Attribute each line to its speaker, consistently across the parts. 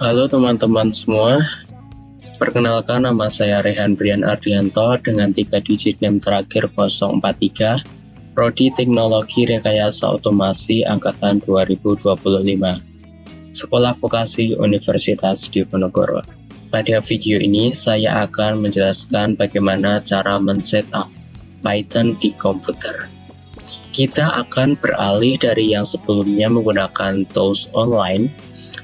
Speaker 1: Halo teman-teman semua, perkenalkan nama saya Rehan Brian Ardianto dengan 3 digit NIM terakhir 043, Prodi Teknologi Rekayasa Otomasi Angkatan 2025, Sekolah Vokasi Universitas Diponegoro. Pada video ini saya akan menjelaskan bagaimana cara men-setup Python di komputer. Kita akan beralih dari yang sebelumnya menggunakan tools online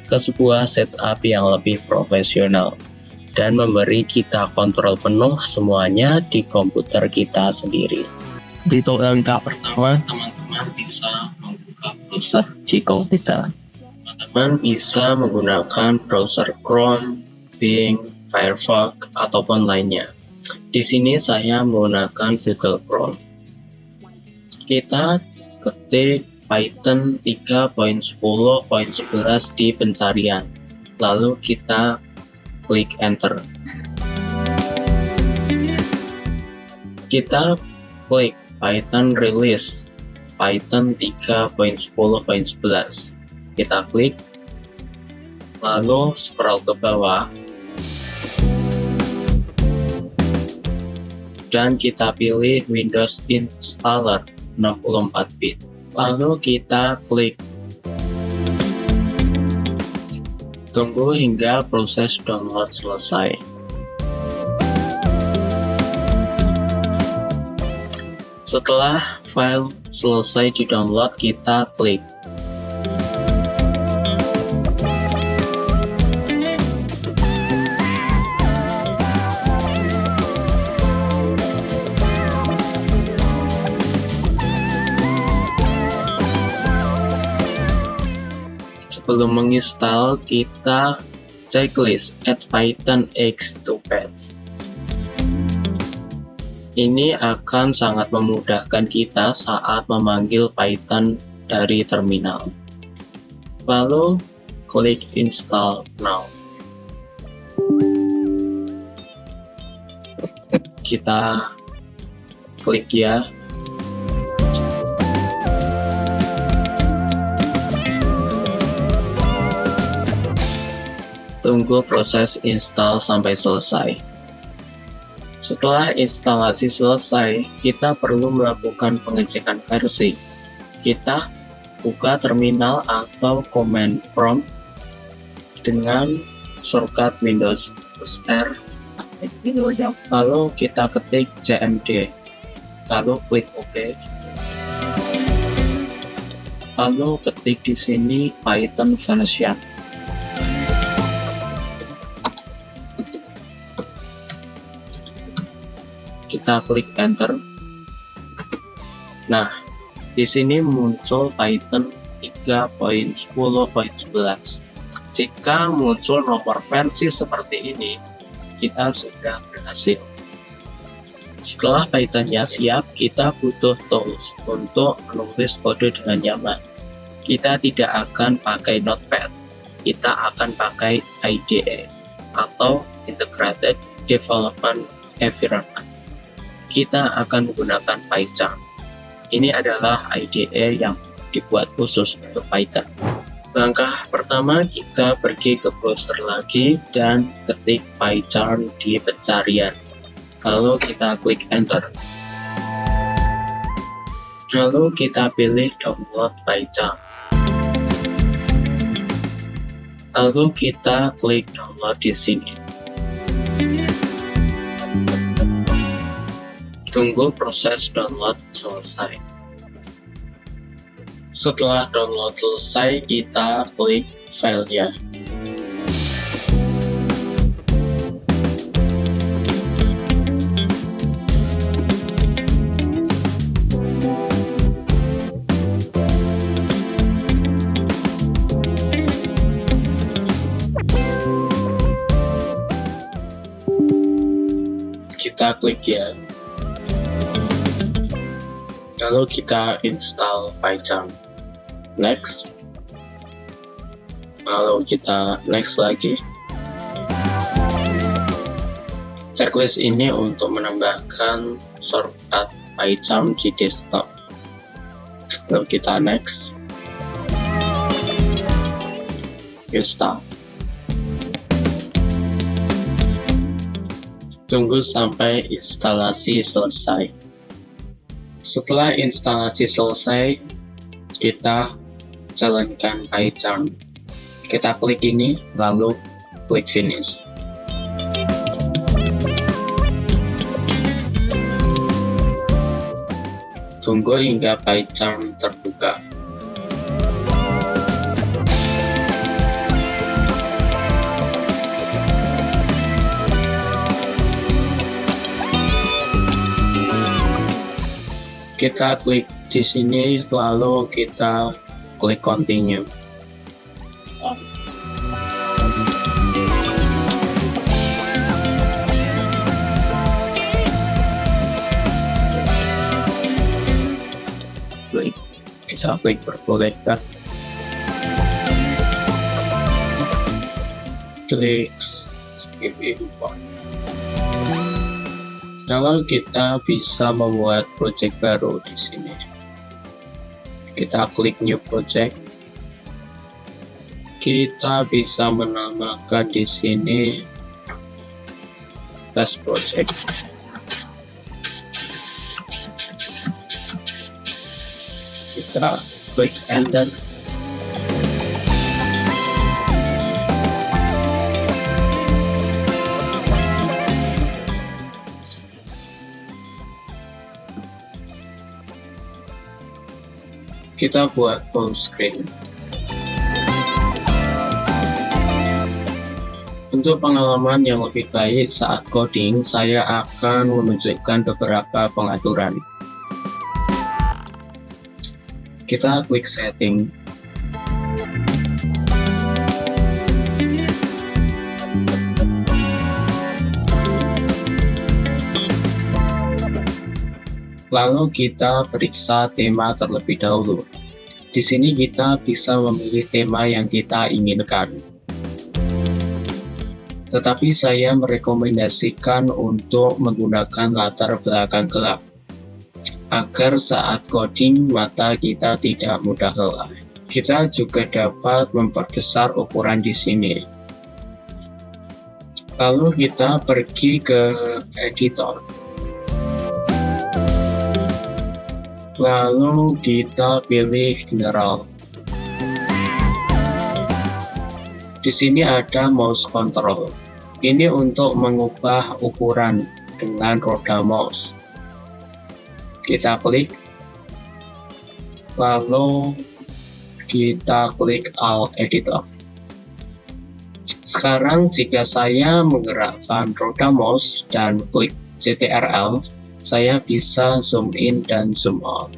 Speaker 1: ke sebuah setup yang lebih profesional dan memberi kita kontrol penuh semuanya di komputer kita sendiri. Di langkah pertama, teman-teman bisa membuka browser di komputer. Teman-teman bisa menggunakan browser Chrome, Bing, Firefox, ataupun lainnya. Di sini saya menggunakan Google Chrome. Kita ketik Python 3.10.11 di pencarian, lalu kita klik enter. Kita klik Python release Python 3.10.11. Kita klik, lalu scroll ke bawah dan kita pilih Windows Installer 64 bit. Lalu kita klik. Tunggu hingga proses download selesai. Setelah file selesai di-download, kita klik. Sebelum menginstal, kita checklist add Python X to patch. Ini akan sangat memudahkan kita saat memanggil Python dari terminal. Lalu klik install now. Kita klik ya. Tunggu proses install sampai selesai. Setelah instalasi selesai, kita perlu melakukan pengecekan versi. Kita buka terminal atau command prompt dengan shortcut Windows R. Lalu kita ketik cmd. Lalu klik OK. Lalu ketik di sini Python version. Kita klik enter. Nah, di sini muncul Python 3.10.11. Jika muncul nomor versi seperti ini, kita sudah berhasil. Setelah Python-nya siap, kita butuh tools untuk menulis kode dengan nyaman. Kita tidak akan pakai Notepad, kita akan pakai IDE atau Integrated Development Environment. Kita akan menggunakan PyCharm. Ini adalah IDE yang dibuat khusus untuk Python. Langkah pertama, kita pergi ke browser lagi dan ketik PyCharm di pencarian. Lalu kita klik enter. Lalu kita pilih download PyCharm. Lalu kita klik download di sini. Tunggu proses download selesai. Setelah download selesai, kita klik filenya. Kita klik ya. Lalu kita install PyCharm. Next. Lalu kita next lagi. Checklist ini untuk menambahkan shortcut PyCharm di desktop. Lalu kita next. Install. Tunggu sampai instalasi selesai. Setelah instalasi selesai, kita jalankan PyCharm. Kita klik ini, lalu klik finish. Tunggu hingga PyCharm terbuka. Kita klik di sini, lalu kita klik continue. Kita klik perbolehkan. Klik skip import. Lalu kita bisa membuat project baru di sini. Kita klik new project. Kita bisa menamakan di sini test project. Kita klik enter. Kita buat full screen. Untuk pengalaman yang lebih baik saat coding, saya akan menunjukkan beberapa pengaturan. Kita klik setting. Lalu kita periksa tema terlebih dahulu. Di sini kita bisa memilih tema yang kita inginkan. Tetapi saya merekomendasikan untuk menggunakan latar belakang gelap, agar saat coding mata kita tidak mudah lelah. Kita juga dapat memperbesar ukuran di sini. Lalu kita pergi ke editor. Lalu kita pilih general. Di sini ada mouse control. Ini untuk mengubah ukuran dengan roda mouse. Kita klik. Lalu kita klik Alt Editor. Sekarang jika saya menggerakkan roda mouse dan klik Ctrl, saya bisa zoom in dan zoom out.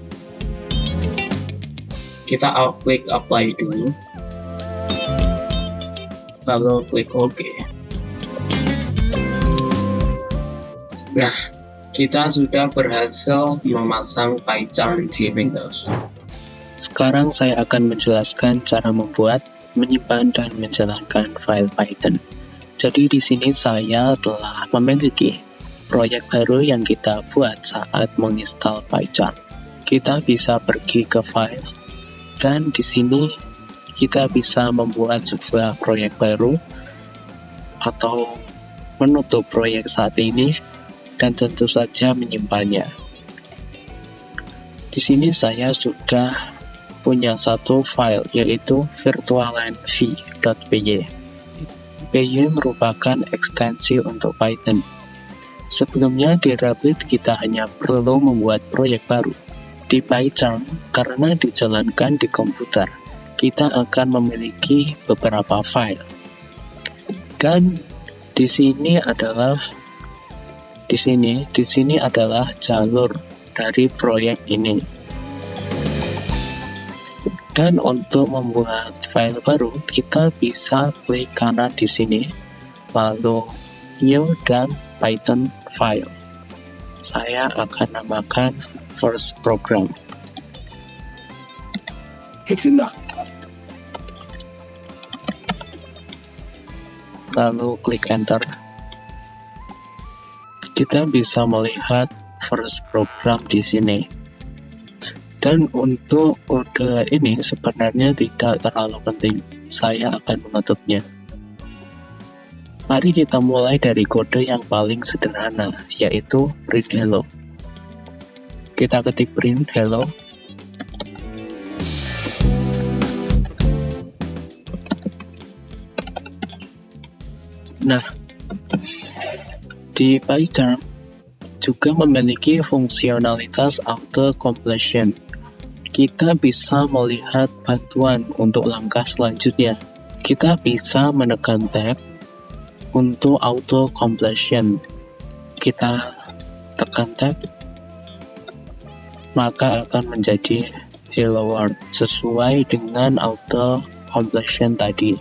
Speaker 1: Kita alt klik apply dulu, lalu klik OK. Nah, kita sudah berhasil memasang PyCharm di Windows. Sekarang saya akan menjelaskan cara membuat, menyimpan, dan menjalankan file Python. Jadi di sini saya telah memiliki proyek baru yang kita buat saat menginstal PyCharm. Kita bisa pergi ke file, dan di sini kita bisa membuat sebuah proyek baru atau menutup proyek saat ini, dan tentu saja menyimpannya. Di sini saya sudah punya satu file, yaitu virtualenv.py. PY merupakan ekstensi untuk Python. Sebelumnya di Rabbit kita hanya perlu membuat proyek baru. Di PyCharm, karena dijalankan di komputer, kita akan memiliki beberapa file. Dan di sini adalah jalur dari proyek ini. Dan untuk membuat file baru, kita bisa klik kanan di sini, lalu new dan Python file. Saya akan namakan first program. Lalu klik enter. Kita bisa melihat first program di sini. Dan untuk kode ini sebenarnya tidak terlalu penting. Saya akan menutupnya. Mari kita mulai dari kode yang paling sederhana, yaitu print hello. Kita ketik print hello. Nah, di PyCharm juga memiliki fungsionalitas auto completion. Kita bisa melihat bantuan untuk langkah selanjutnya. Kita bisa menekan tab untuk auto completion. Kita tekan tab, maka akan menjadi hello world sesuai dengan auto completion tadi.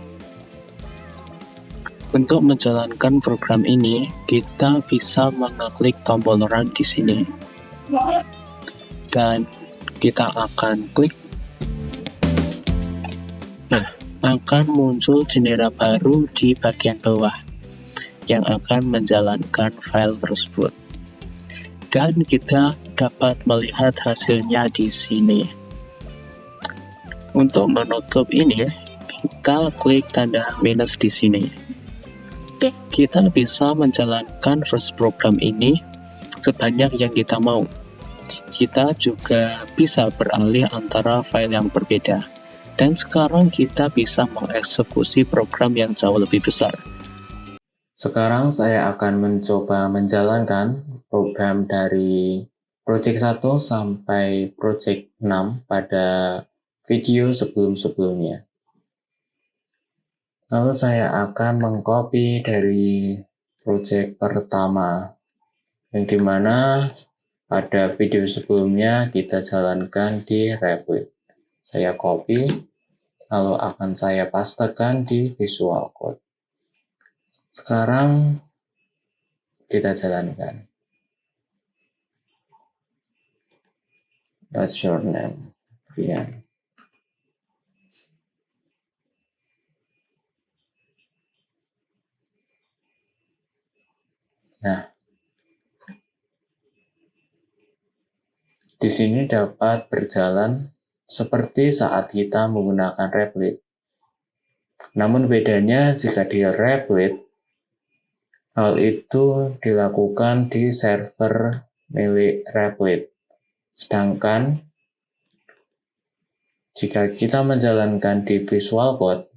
Speaker 1: Untuk menjalankan program ini, kita bisa mengeklik tombol run di sini. Dan kita akan klik. Nah, akan muncul jendela baru di bagian bawah yang akan menjalankan file tersebut. Dan kita dapat melihat hasilnya di sini. Untuk menutup ini, kita klik tanda minus di sini. Kita bisa menjalankan first program ini sebanyak yang kita mau. Kita juga bisa beralih antara file yang berbeda. Dan sekarang kita bisa mengeksekusi program yang jauh lebih besar.
Speaker 2: Sekarang saya akan mencoba menjalankan program dari project 1 sampai project 6 pada video sebelum-sebelumnya. Lalu saya akan mengcopy dari project pertama, yang dimana pada video sebelumnya kita jalankan di Replit. Saya copy, lalu akan saya pastekan di Visual Code. Sekarang kita jalankan. What's your name? Brian. Nah, di sini dapat berjalan seperti saat kita menggunakan Replit. Namun bedanya jika di Replit, hal itu dilakukan di server milik Replit. Sedangkan jika kita menjalankan di Visual Code,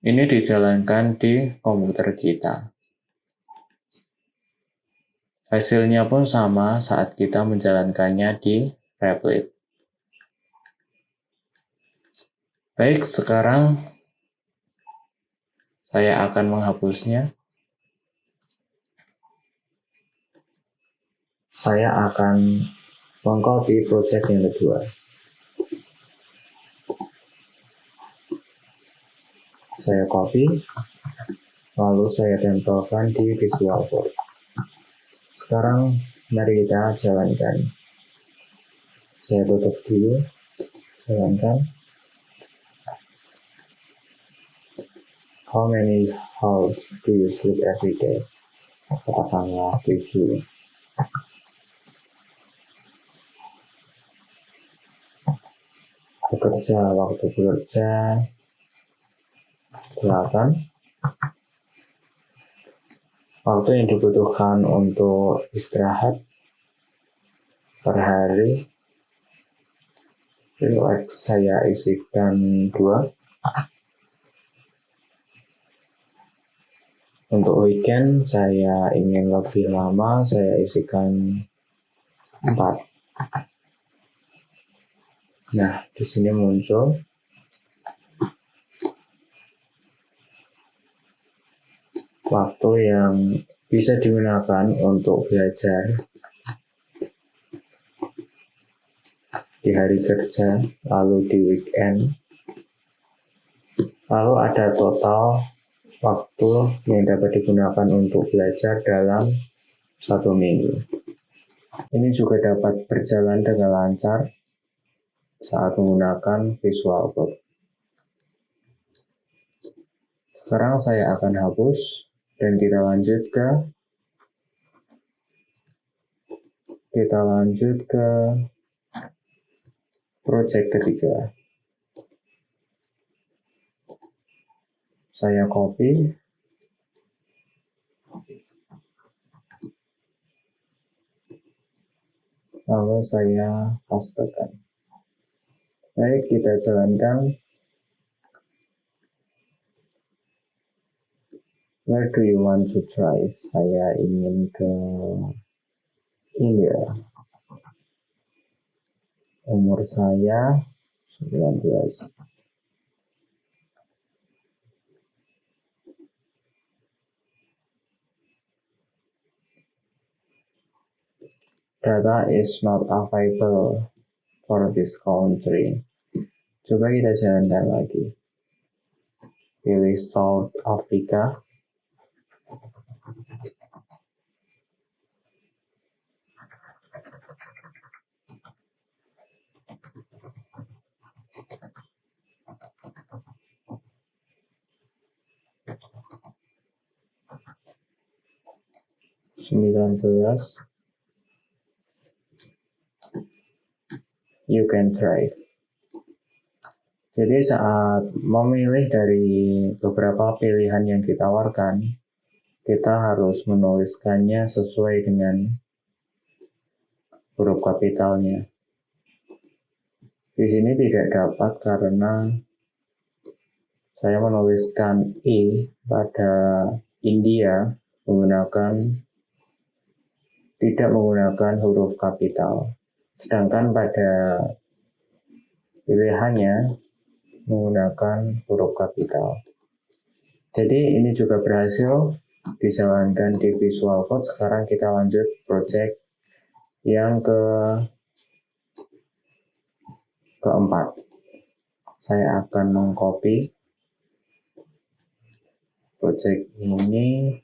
Speaker 2: ini dijalankan di komputer kita. Hasilnya pun sama saat kita menjalankannya di Replit. Baik, sekarang saya akan menghapusnya. Saya akan mengcopy project yang kedua. Saya copy, lalu saya tempelkan di Visual Code. Sekarang mari kita jalankan. Saya tutup dulu, jalankan. How many hours do you sleep every day? Katakanlah 7. Waktu bekerja 8. Waktu yang dibutuhkan untuk istirahat per hari, relax, saya isikan 2. Untuk weekend saya ingin lebih lama, saya isikan 4. Nah, di sini muncul waktu yang bisa digunakan untuk belajar di hari kerja, lalu di weekend, lalu ada total waktu yang dapat digunakan untuk belajar dalam 1 minggu. Ini juga dapat berjalan dengan lancar saat menggunakan Visual Code. Sekarang saya akan hapus dan kita lanjut ke project ketiga. Saya copy, lalu saya pastekan. Baik, kita jalankan. Where do you want to drive? Saya ingin ke India. Umur saya 19. Data is not available for this country. Coba kita jalankan lagi. Pilih South Africa. You can drive. Jadi saat memilih dari beberapa pilihan yang ditawarkan, kita harus menuliskannya sesuai dengan huruf kapitalnya. Di sini tidak dapat karena saya menuliskan E pada India tidak menggunakan huruf kapital. Sedangkan pada pilihannya menggunakan huruf kapital. Jadi ini juga berhasil dijalankan di Visual Code. Sekarang kita lanjut project yang keempat. Saya akan mengcopy project ini,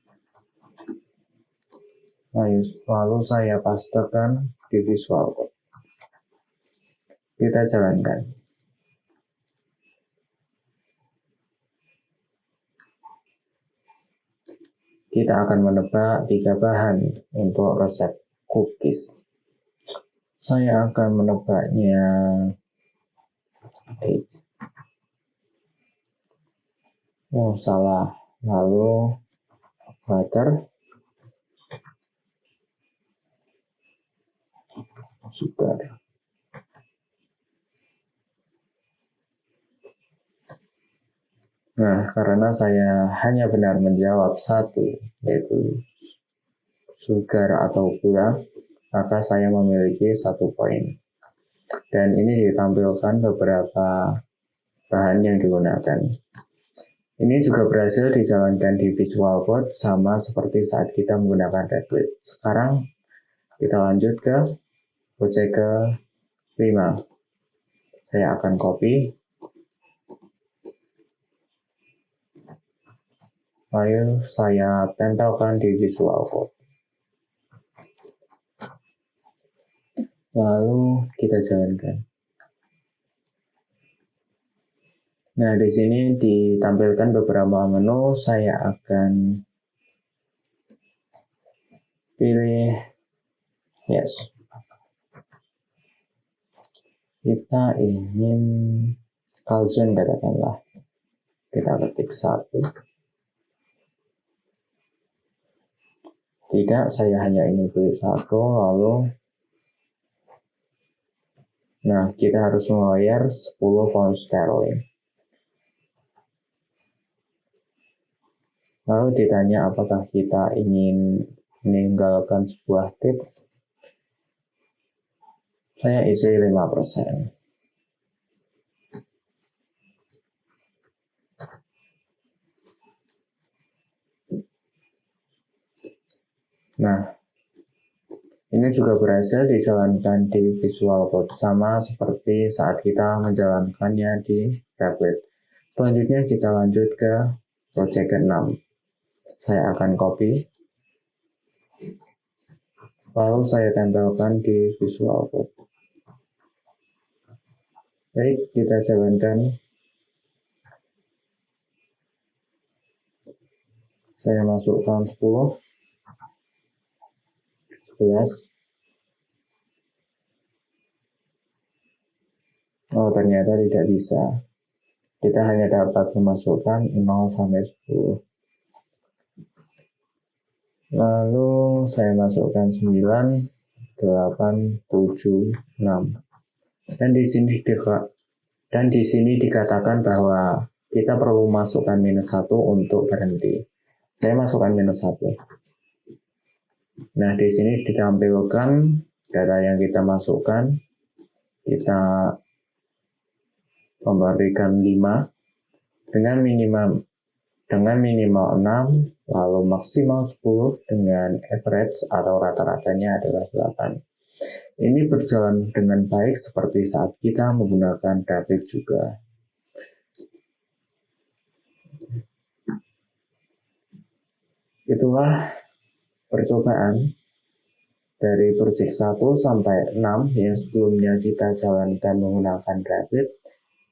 Speaker 2: lalu saya pastekan di Visual Code. Kita jalankan. Kita akan menebak 3 bahan untuk resep cookies. Saya akan menebaknya eggs. Oh, salah. Lalu butter, sugar. Nah, karena saya hanya benar menjawab satu, yaitu sugar atau gula, maka saya memiliki 1 poin. Dan ini ditampilkan beberapa bahan yang digunakan. Ini juga berhasil dijalankan di Visual Code sama seperti saat kita menggunakan Replit. Sekarang kita lanjut ke project ke-5. Saya akan copy. Lalu saya tempelkan di Visual Code. Lalu kita jalankan. Nah, di sini ditampilkan beberapa menu. Saya akan pilih yes. Kita ingin Calzone katakanlah. Kita ketik 1. Tidak, saya hanya ingin pilih 1, lalu nah, kita harus membayar 10 pound sterling. Lalu ditanya apakah kita ingin meninggalkan sebuah tip. Saya isi 5%. Nah, ini juga berhasil dijalankan di Visual Code sama seperti saat kita menjalankannya di Replit. Selanjutnya kita lanjut ke project ke-6. Saya akan copy, lalu saya tempelkan di Visual Code. Baik, kita jalankan. Saya masukkan 10. 11. Oh, ternyata tidak bisa. Kita hanya dapat memasukkan 0 sampai 10. Lalu saya masukkan 9. 876. Dan di sini dikatakan bahwa kita perlu masukkan -1 untuk berhenti. Saya masukkan -1. Nah, di sini ditampilkan data yang kita masukkan. Kita memberikan 5 dengan minimal 6, lalu maksimal 10 dengan average atau rata-ratanya adalah 8. Ini berjalan dengan baik seperti saat kita menggunakan David juga. Itulah percobaan dari project 1 sampai 6 yang sebelumnya kita jalankan menggunakan David.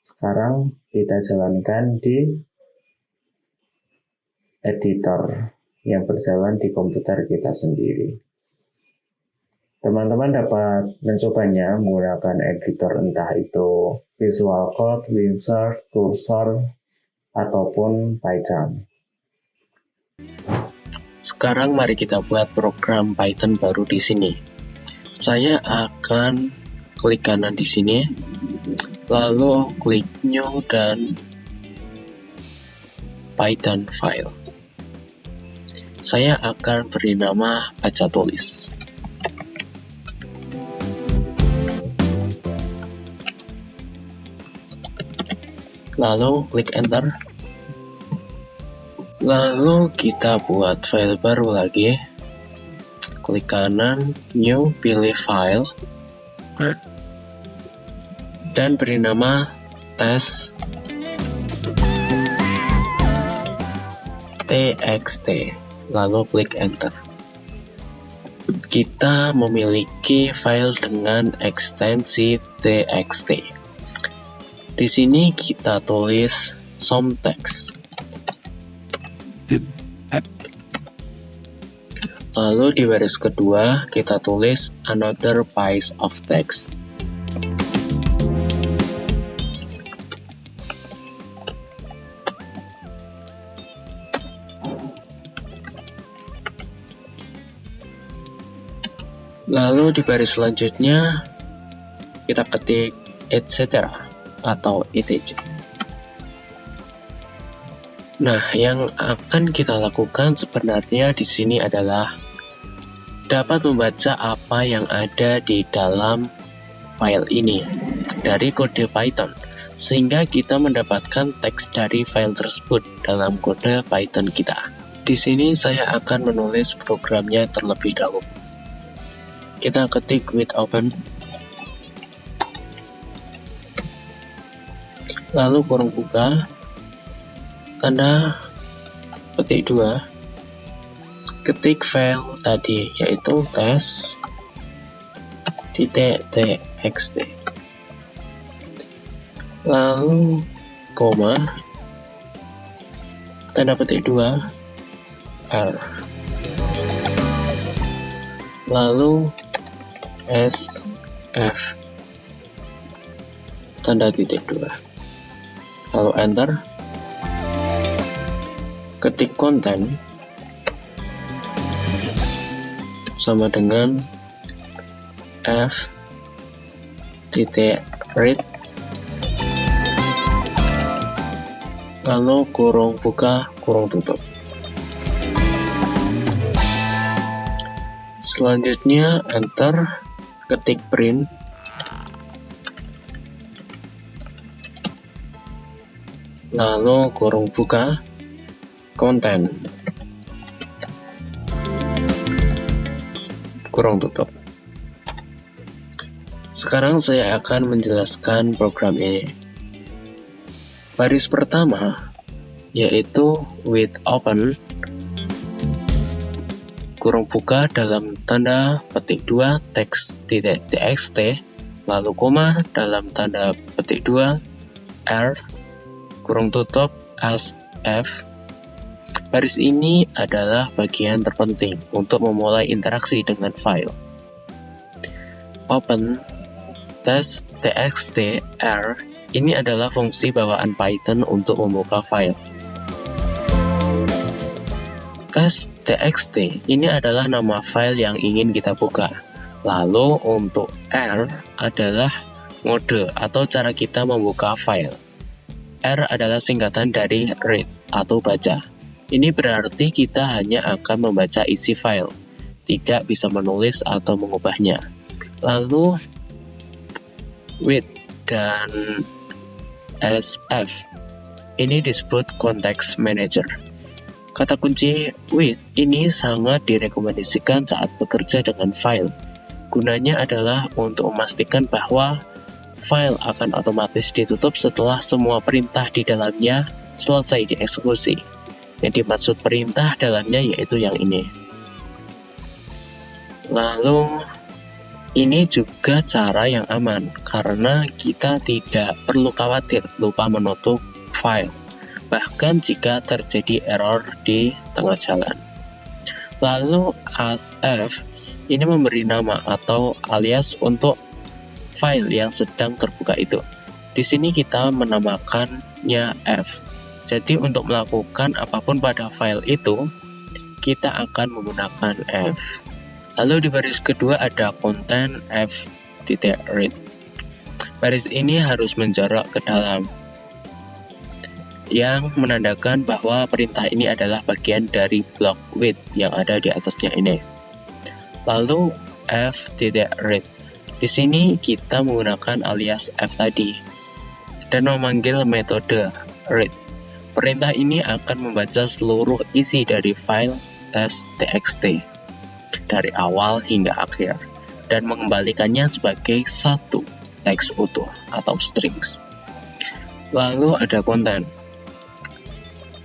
Speaker 2: Sekarang kita jalankan di editor yang berjalan di komputer kita sendiri. Teman-teman dapat mencobanya menggunakan editor entah itu Visual Code, Windsurf, Cursor, ataupun Python.
Speaker 1: Sekarang mari kita buat program Python baru di sini. Saya akan klik kanan di sini, lalu klik New dan Python file. Saya akan beri nama baca tulis. Lalu klik enter. Lalu kita buat file baru lagi. Klik kanan, new, pilih file, dan beri nama txt. Lalu klik enter. Kita memiliki file dengan ekstensi txt. Di sini kita tulis some text. Lalu di baris kedua kita tulis another piece of text. Lalu di baris selanjutnya kita ketik etc. atau etc. Nah, yang akan kita lakukan sebenarnya di sini adalah dapat membaca apa yang ada di dalam file ini dari kode Python, sehingga kita mendapatkan teks dari file tersebut dalam kode Python kita. Di sini saya akan menulis programnya terlebih dahulu. Kita ketik with open, lalu kurung buka, tanda petik 2, ketik file tadi yaitu tes.txt, lalu koma, tanda petik 2, R, lalu sf, tanda titik 2, lalu enter. Ketik konten sama dengan f.read, lalu kurung buka, kurung tutup. Selanjutnya enter, ketik print, lalu kurung buka, konten, kurung tutup. Sekarang saya akan menjelaskan program ini. Baris pertama yaitu with open, kurung buka dalam tanda petik 2 text.txt, lalu koma dalam tanda petik 2 R, kurung tutup sf. Baris ini adalah bagian terpenting untuk memulai interaksi dengan file. Open test.txt R ini adalah fungsi bawaan Python untuk membuka file. Test.txt ini adalah nama file yang ingin kita buka. Lalu untuk R adalah mode atau cara kita membuka file. R adalah singkatan dari read atau baca. Ini berarti kita hanya akan membaca isi file, tidak bisa menulis atau mengubahnya. Lalu with dan SF ini disebut context manager. Kata kunci with ini sangat direkomendasikan saat bekerja dengan file. Gunanya adalah untuk memastikan bahwa file akan otomatis ditutup setelah semua perintah di dalamnya selesai dieksekusi. Yang dimaksud perintah dalamnya yaitu yang ini. Lalu ini juga cara yang aman karena kita tidak perlu khawatir lupa menutup file, bahkan jika terjadi error di tengah jalan. Lalu ASF ini memberi nama atau alias untuk file yang sedang terbuka itu. Di sini kita menamakannya F. Jadi untuk melakukan apapun pada file itu, kita akan menggunakan F. Lalu di baris kedua ada content F.read. Baris ini harus menjorok ke dalam, yang menandakan bahwa perintah ini adalah bagian dari blok with yang ada di atasnya ini. Lalu F.read. Di sini kita menggunakan alias F tadi dan memanggil metode read. Perintah ini akan membaca seluruh isi dari file test.txt dari awal hingga akhir dan mengembalikannya sebagai satu teks utuh atau strings. Lalu ada konten.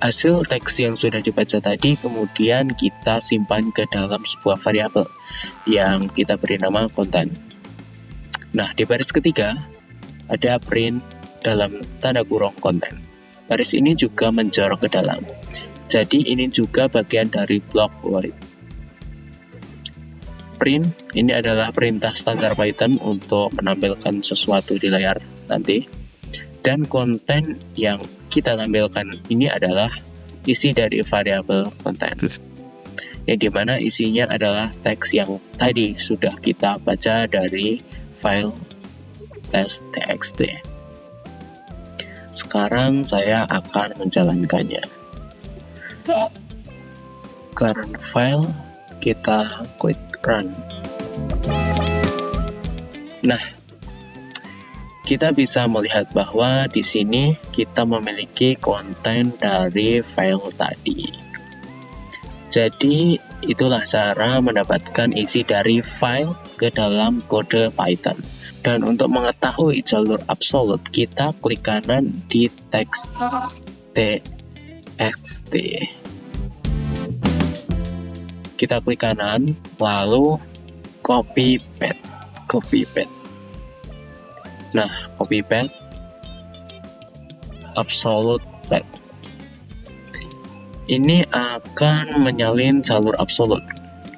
Speaker 1: Hasil teks yang sudah dibaca tadi kemudian kita simpan ke dalam sebuah variabel yang kita beri nama konten. Nah, di baris ketiga ada print dalam tanda kurung konten. Baris ini juga menjorok ke dalam. Jadi ini juga bagian dari blok void. Print ini adalah perintah standar Python untuk menampilkan sesuatu di layar nanti. Dan konten yang kita tampilkan ini adalah isi dari variabel konten, yang dimana isinya adalah teks yang tadi sudah kita baca dari file test.txt. Sekarang saya akan menjalankannya. Current file, kita klik run. Nah, kita bisa melihat bahwa di sini kita memiliki konten dari file tadi. Jadi, itulah cara mendapatkan isi dari file ke dalam kode Python. Dan untuk mengetahui jalur absolut, kita klik kanan di teks txt. Kita klik kanan, lalu copy paste. Nah, copy paste absolute path. Ini akan menyalin jalur absolut.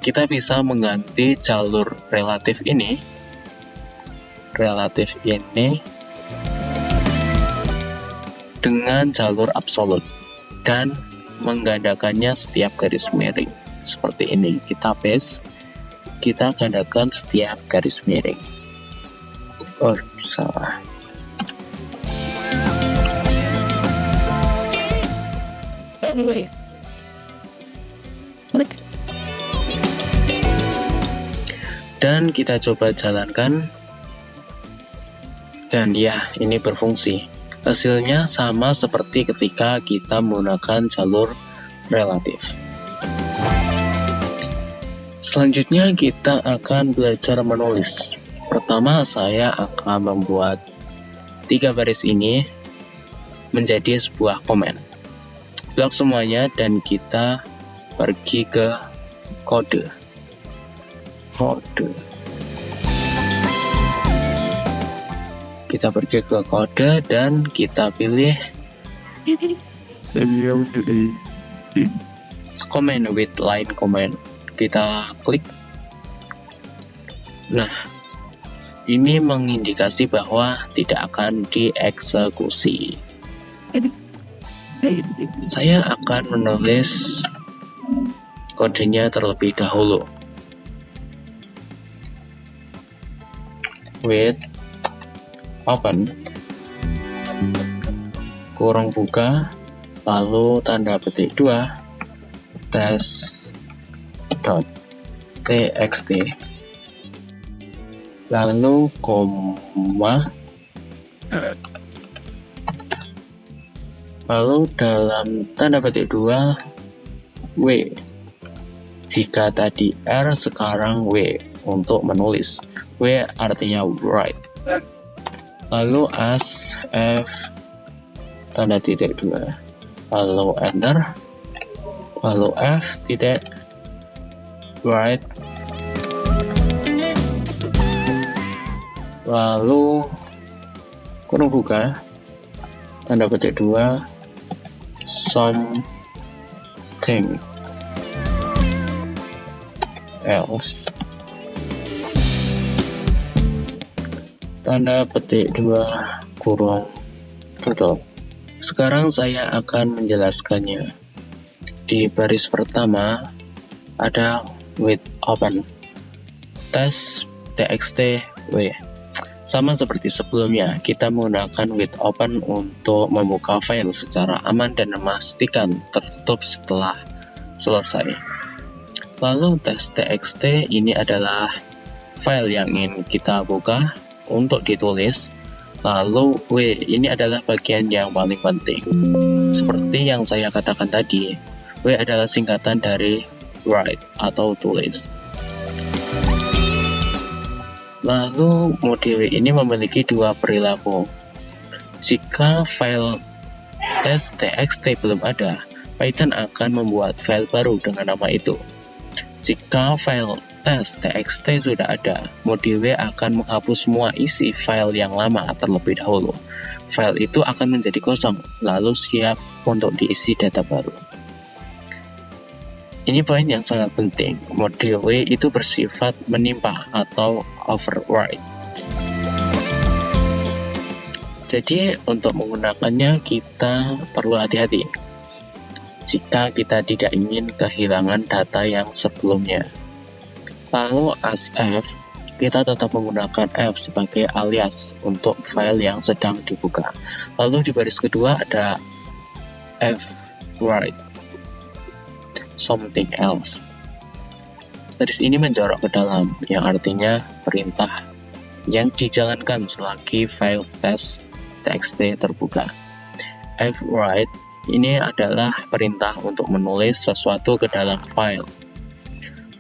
Speaker 1: Kita bisa mengganti jalur relatif ini dengan jalur absolut dan menggandakannya setiap garis miring. Seperti ini, kita paste, kita gandakan setiap garis miring. Oh, salah. Dan kita coba jalankan. Dan ya, ini berfungsi. Hasilnya sama seperti ketika kita menggunakan jalur relatif. Selanjutnya kita akan belajar menulis. Pertama, saya akan membuat 3 baris ini menjadi sebuah komen. Blok semuanya dan kita pergi ke kode. Kita pergi ke kode dan kita pilih comment with line comment. Kita klik. Nah, ini mengindikasi bahwa tidak akan dieksekusi. Saya akan menulis kodenya terlebih dahulu. with open kurung buka lalu tanda petik 2 test.txt lalu koma lalu dalam tanda petik 2 W. Jika tadi R, sekarang W untuk menulis. W artinya write. Lalu as F tanda titik 2. Lalu enter. Lalu F titik write. Lalu kurung buka tanda petik 2 something else tanda petik 2 kurung tutup. Sekarang saya akan menjelaskannya. Di baris pertama ada with open test.txt w. Sama seperti sebelumnya, kita menggunakan with open untuk membuka file secara aman dan memastikan tertutup setelah selesai. Lalu test.txt ini adalah file yang ingin kita buka untuk ditulis. Lalu W ini adalah bagian yang paling penting. Seperti yang saya katakan tadi, W adalah singkatan dari write atau tulis. Lalu mode W ini memiliki dua perilaku. Jika file test.txt belum ada, Python akan membuat file baru dengan nama itu. Jika file test.txt sudah ada, mode W akan menghapus semua isi file yang lama terlebih dahulu. File itu akan menjadi kosong, lalu siap untuk diisi data baru. Ini poin yang sangat penting. Mode W itu bersifat menimpa atau override. Jadi untuk menggunakannya kita perlu hati-hati jika kita tidak ingin kehilangan data yang sebelumnya. Lalu as F, kita tetap menggunakan F sebagai alias untuk file yang sedang dibuka. Lalu di baris kedua ada F write something else. Baris ini menjorok ke dalam, yang artinya perintah yang dijalankan selagi file test.txt terbuka. F write ini adalah perintah untuk menulis sesuatu ke dalam file.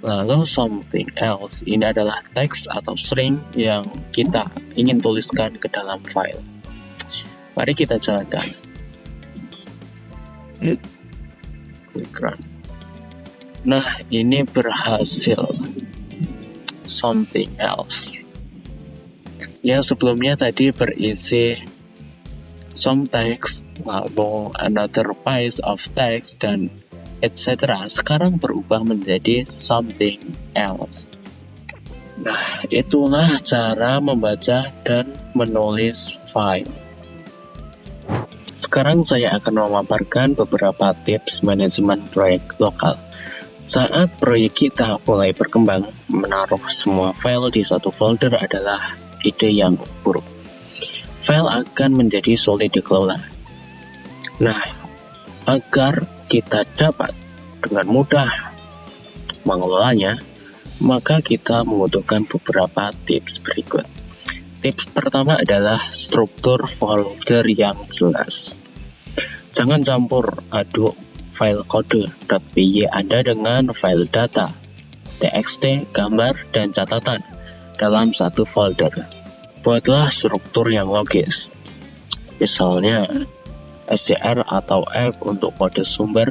Speaker 1: Lalu something else ini adalah teks atau string yang kita ingin tuliskan ke dalam file. Mari kita jalankan. Click run. Nah, ini berhasil. Something else. Yang sebelumnya tadi berisi some text, lalu another piece of text, dan etc. Sekarang berubah menjadi something else. Nah, itulah cara membaca dan menulis file. Sekarang saya akan memaparkan beberapa tips manajemen proyek lokal. Saat proyek kita mulai berkembang, menaruh semua file di satu folder adalah ide yang buruk. File akan menjadi sulit dikelola. Nah, agar kita dapat dengan mudah mengelolanya, maka kita membutuhkan beberapa tips berikut. Tips pertama adalah struktur folder yang jelas. Jangan campur aduk file kode.py Anda dengan file data, txt, gambar, dan catatan dalam satu folder. Buatlah struktur yang logis. Misalnya, str atau f untuk kode sumber,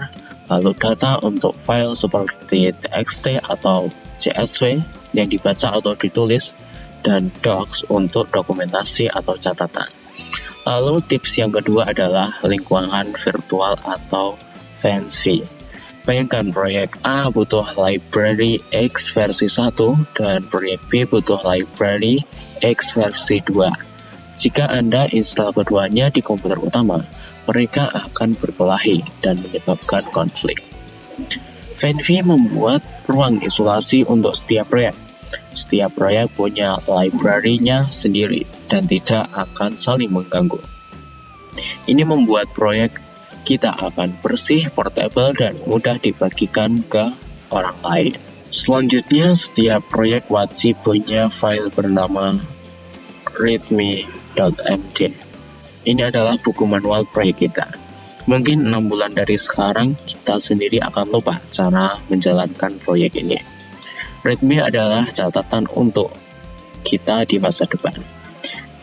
Speaker 1: lalu data untuk file seperti txt atau csv yang dibaca atau ditulis, dan docs untuk dokumentasi atau catatan. Lalu tips yang kedua adalah lingkungan virtual atau fancy. Bayangkan proyek A butuh library X versi 1 dan proyek B butuh library X versi 2. Jika Anda install keduanya di komputer utama, mereka akan berkelahi dan menyebabkan konflik. Fancy membuat ruang isolasi untuk setiap proyek. Setiap proyek punya library-nya sendiri dan tidak akan saling mengganggu. Ini membuat proyek kita akan bersih, portable, dan mudah dibagikan ke orang lain. Selanjutnya, setiap proyek wajib punya file bernama readme.md. Ini adalah buku manual proyek kita. Mungkin 6 bulan dari sekarang, kita sendiri akan lupa cara menjalankan proyek ini. README adalah catatan untuk kita di masa depan.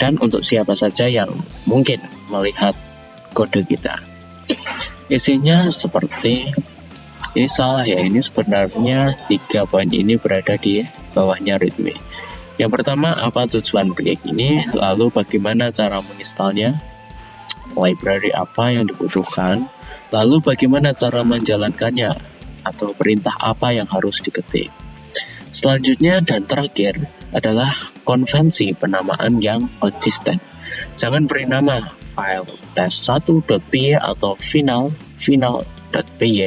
Speaker 1: Dan untuk siapa saja yang mungkin melihat kode kita. Isinya seperti, ini salah ya, ini sebenarnya 3 poin ini berada di bawahnya README. Yang pertama, apa tujuan proyek ini, lalu bagaimana cara menginstalnya, library apa yang dibutuhkan, lalu bagaimana cara menjalankannya, atau perintah apa yang harus diketik. Selanjutnya dan terakhir adalah konvensi penamaan yang konsisten. Jangan beri nama file test1.py atau final.py.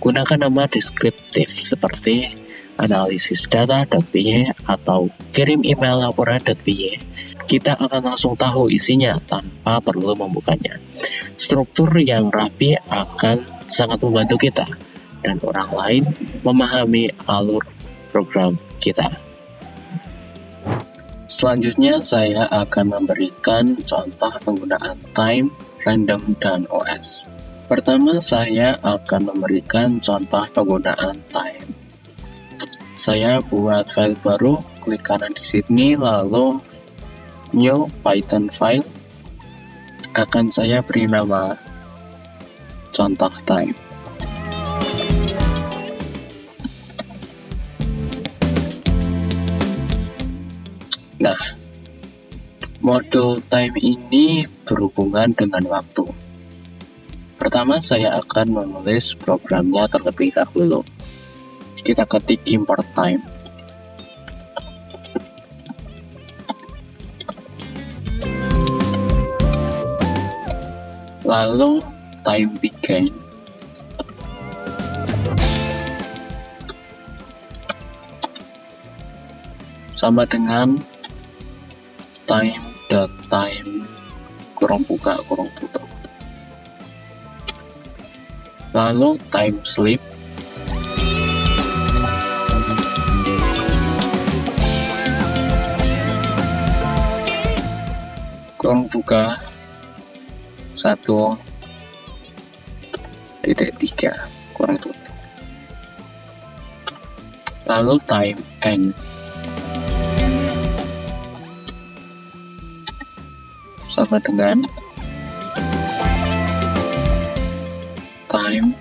Speaker 1: Gunakan nama deskriptif seperti analisis data.py atau kirim email laporan.py. Kita akan langsung tahu isinya tanpa perlu membukanya. Struktur yang rapi akan sangat membantu kita dan orang lain memahami alur program kita. Selanjutnya saya akan memberikan contoh penggunaan time, random, dan OS. Pertama saya akan memberikan contoh penggunaan time. Saya buat file baru, klik kanan di sini, lalu new Python file. Akan saya beri nama contoh time. Nah, modul time ini berhubungan dengan waktu. Pertama, saya akan menulis programnya terlebih dahulu. Kita ketik import time. Lalu time begin. Sama dengan time.time kurung buka kurung tutup. Lalu time sleep kurung buka 1.3 kurung tutup. Lalu time end sama dengan time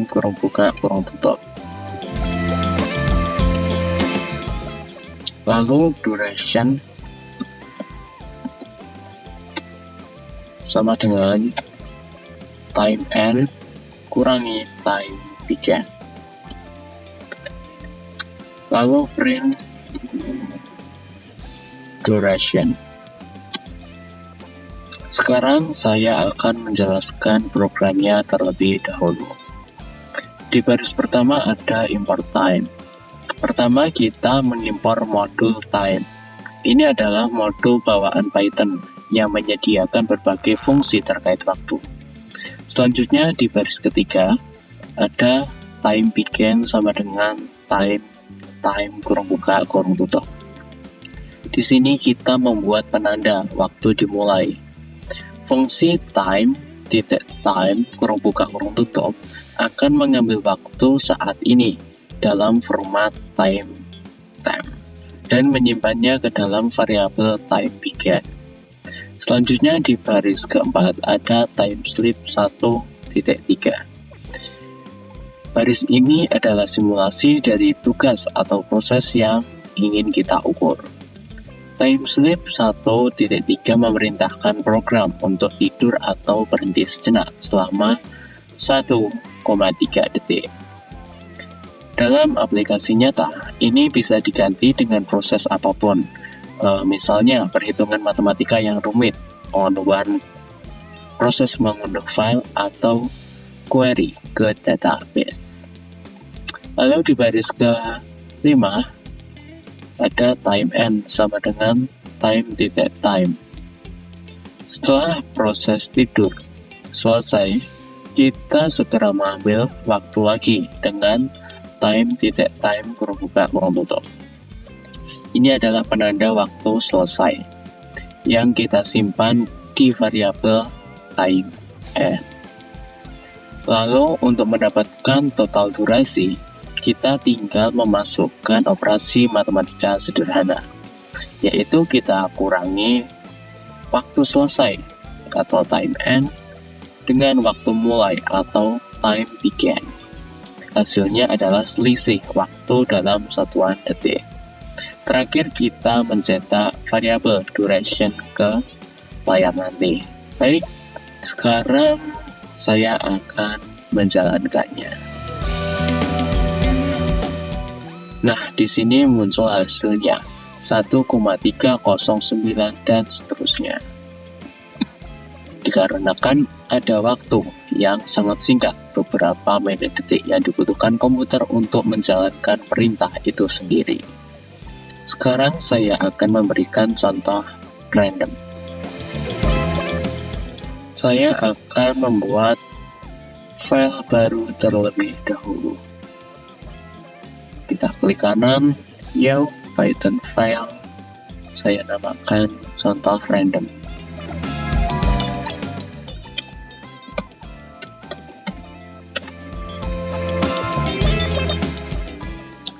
Speaker 1: kurung buka kurung tutup. Lalu duration sama dengan time end kurangi time begin. Lalu print duration. Sekarang saya akan menjelaskan programnya terlebih dahulu. Di baris pertama ada import time. Pertama kita mengimpor modul time. Ini adalah modul bawaan Python yang menyediakan berbagai fungsi terkait waktu. Selanjutnya di baris ketiga ada time begin sama dengan time kurung buka kurung tutup. Di sini kita membuat penanda waktu dimulai. Fungsi time kurung buka kurung tutup akan mengambil waktu saat ini dalam format time dan menyimpannya ke dalam variabel time begin. Selanjutnya di baris keempat ada time sleep 1.3. Baris ini adalah simulasi dari tugas atau proses yang ingin kita ukur. Time sleep 1.3 memerintahkan program untuk tidur atau berhenti sejenak selama 1,3 detik. Dalam aplikasi nyata, ini bisa diganti dengan proses apapun. Misalnya perhitungan matematika yang rumit, pengunduhan proses mengunduh file atau query ke database. Lalu di baris 5, ada time n sama dengan time. Setelah proses tidur selesai, kita segera mengambil waktu lagi dengan time kurung tutup. Ini adalah penanda waktu selesai yang kita simpan di variabel time n. Lalu untuk mendapatkan total durasi, kita tinggal memasukkan operasi matematika sederhana, yaitu kita kurangi waktu selesai atau time n dengan waktu mulai atau time began. Hasilnya adalah selisih waktu dalam satuan detik. Terakhir kita mencetak variabel duration ke layar nanti. Baik, sekarang saya akan menjalankannya. Nah, di sini muncul hasilnya 1,309 dan seterusnya. Dikarenakan ada waktu yang sangat singkat, beberapa menit detik yang dibutuhkan komputer untuk menjalankan perintah itu sendiri. Sekarang saya akan memberikan contoh random. Saya akan membuat file baru terlebih dahulu. Kita klik kanan, new Python file. Saya namakan contoh random.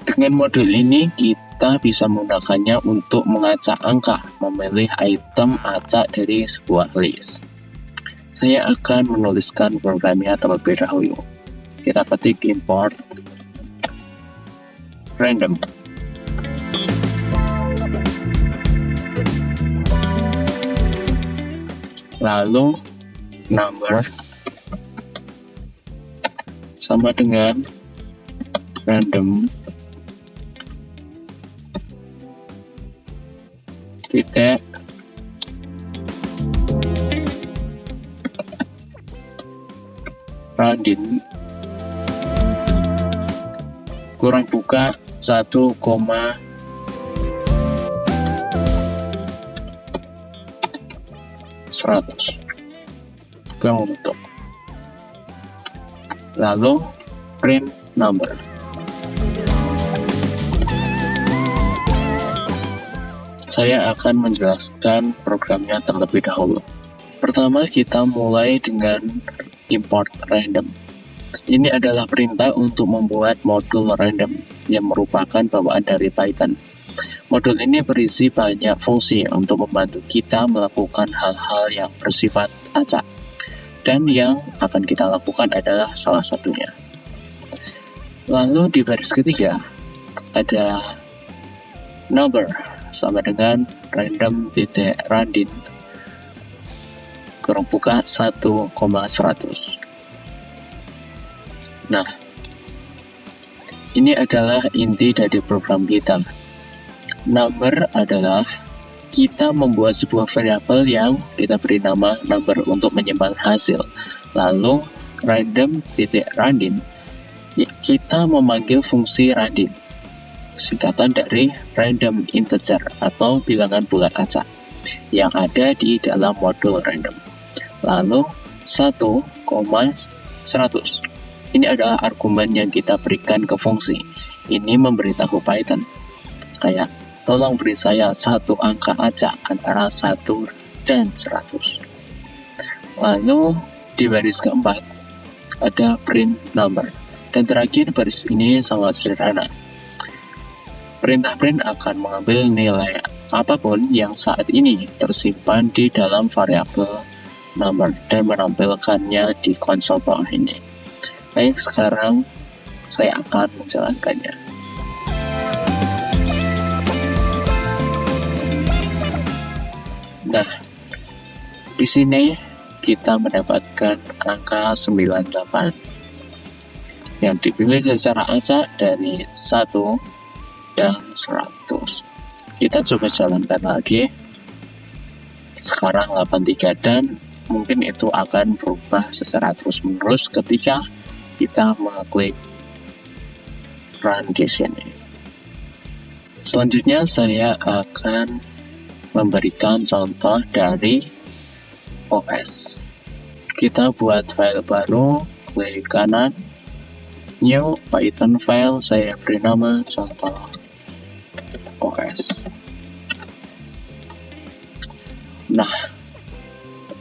Speaker 1: Dengan modul ini kita bisa menggunakannya untuk mengacak angka, memilih item acak dari sebuah list. Saya akan menuliskan programnya terlebih dahulu. Kita ketik import random. Lalu number sama dengan random titik random kurang buka 1, seratus kurang tutup. Lalu print number. Saya akan menjelaskan programnya terlebih dahulu. Pertama, kita mulai dengan import random. Ini adalah perintah untuk membuat modul random yang merupakan bawaan dari Python. Modul ini berisi banyak fungsi untuk membantu kita melakukan hal-hal yang bersifat acak. Dan yang akan kita lakukan adalah salah satunya. Lalu di baris ketiga, ada number sama dengan random titik random kurang buka 1,100. Nah, ini adalah inti dari program kita. Number adalah kita membuat sebuah variabel yang kita beri nama number untuk menyimpan hasil. Lalu random titik random, kita memanggil fungsi random, singkatan dari random integer atau bilangan bulat acak yang ada di dalam modul random. Lalu 1,100. Ini adalah argumen yang kita berikan ke fungsi. Ini memberitahu Python kayak tolong beri saya satu angka acak antara 1 dan 100. Lalu di baris keempat ada print number. Dan terakhir baris ini sangat sederhana. Perintah print akan mengambil nilai apapun yang saat ini tersimpan di dalam variabel number dan menampilkannya di konsol bawah ini. Baik, sekarang saya akan menjalankannya. Nah, di sini kita mendapatkan angka 98 yang dipilih secara acak dari 1 dan 100. Kita coba jalankan lagi. Sekarang 83 dan mungkin itu akan berubah secara terus menerus ketika kita mengklik run di sini. Selanjutnya saya akan memberikan contoh dari OS. Kita buat file baru, klik kanan, new Python file, saya beri nama contoh OS. Nah,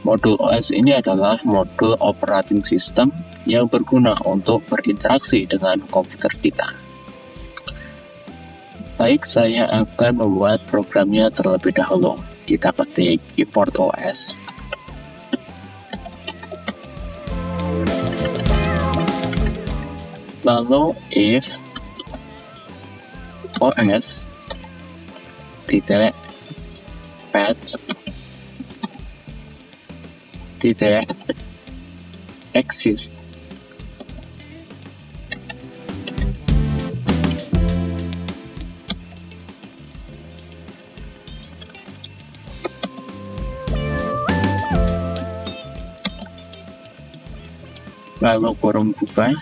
Speaker 1: modul OS ini adalah modul operating system yang berguna untuk berinteraksi dengan komputer kita. Baik, saya akan membuat programnya terlebih dahulu. Kita ketik import OS. Lalu if OS titik patch titik exist lalu kurung buka,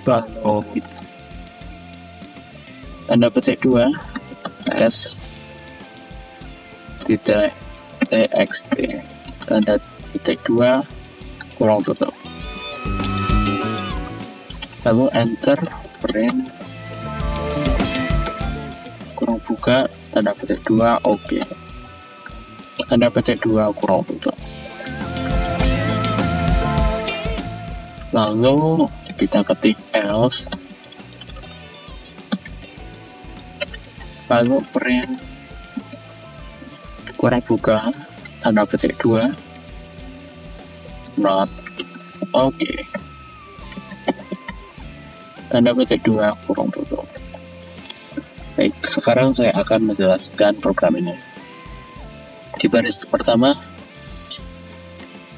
Speaker 1: lalu tanda petik 2 s tidak txt tanda petik 2 kurung tutup, lalu enter print kurung buka tanda petik 2 oke, tanda petik 2 kurung tutup. Lalu kita ketik else, lalu print kurang buka tanda petik 2 not oke, tanda petik 2 kurang tutup. Baik, sekarang saya akan menjelaskan program ini. Di baris pertama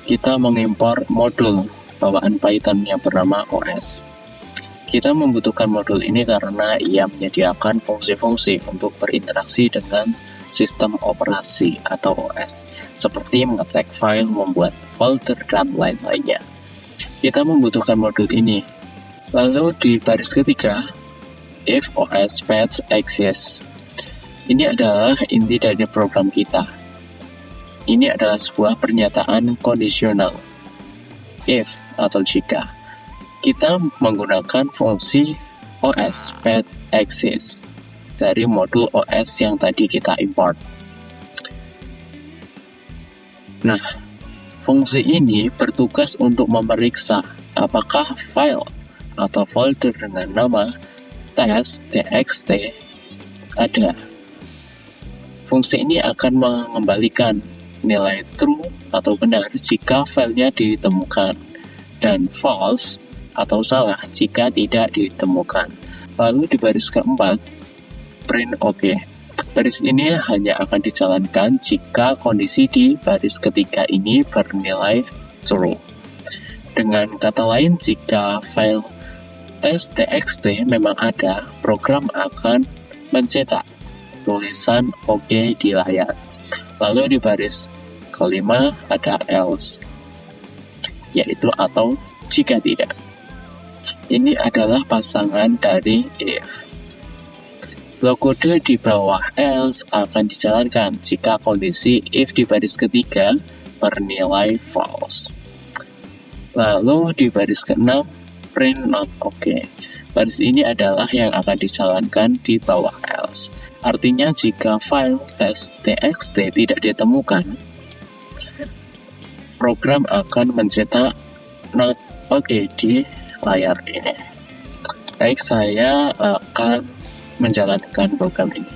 Speaker 1: kita mengimpor modul bawaan Python yang bernama OS. Kita membutuhkan modul ini karena ia menyediakan fungsi-fungsi untuk berinteraksi dengan sistem operasi atau OS, seperti mengecek file, membuat folder, dan lain-lainnya. Kita membutuhkan modul ini. Lalu di baris ketiga, if OS patch exists. Ini adalah inti dari program kita. Ini adalah sebuah pernyataan kondisional. If atau jika kita menggunakan fungsi OS patch exists dari modul OS yang tadi kita import. Nah, fungsi ini bertugas untuk memeriksa apakah file atau folder dengan nama test.txt ada. Fungsi ini akan mengembalikan nilai true atau benar jika filenya ditemukan, dan false atau salah jika tidak ditemukan. Lalu di baris keempat, print OK. Baris ini hanya akan dijalankan jika kondisi di baris ketiga ini bernilai true. Dengan kata lain, jika file test.txt memang ada, program akan mencetak tulisan OK di layar. Lalu di baris kelima ada else, yaitu atau jika tidak. Ini adalah pasangan dari if. Blok kode di bawah else akan dijalankan jika kondisi if di baris ketiga bernilai false. Lalu di baris ke-6 print not OK. Baris ini adalah yang akan dijalankan di bawah else. Artinya jika file test.txt tidak ditemukan, program akan mencetak not OK di layar ini. Baik, saya akan menjalankan program ini.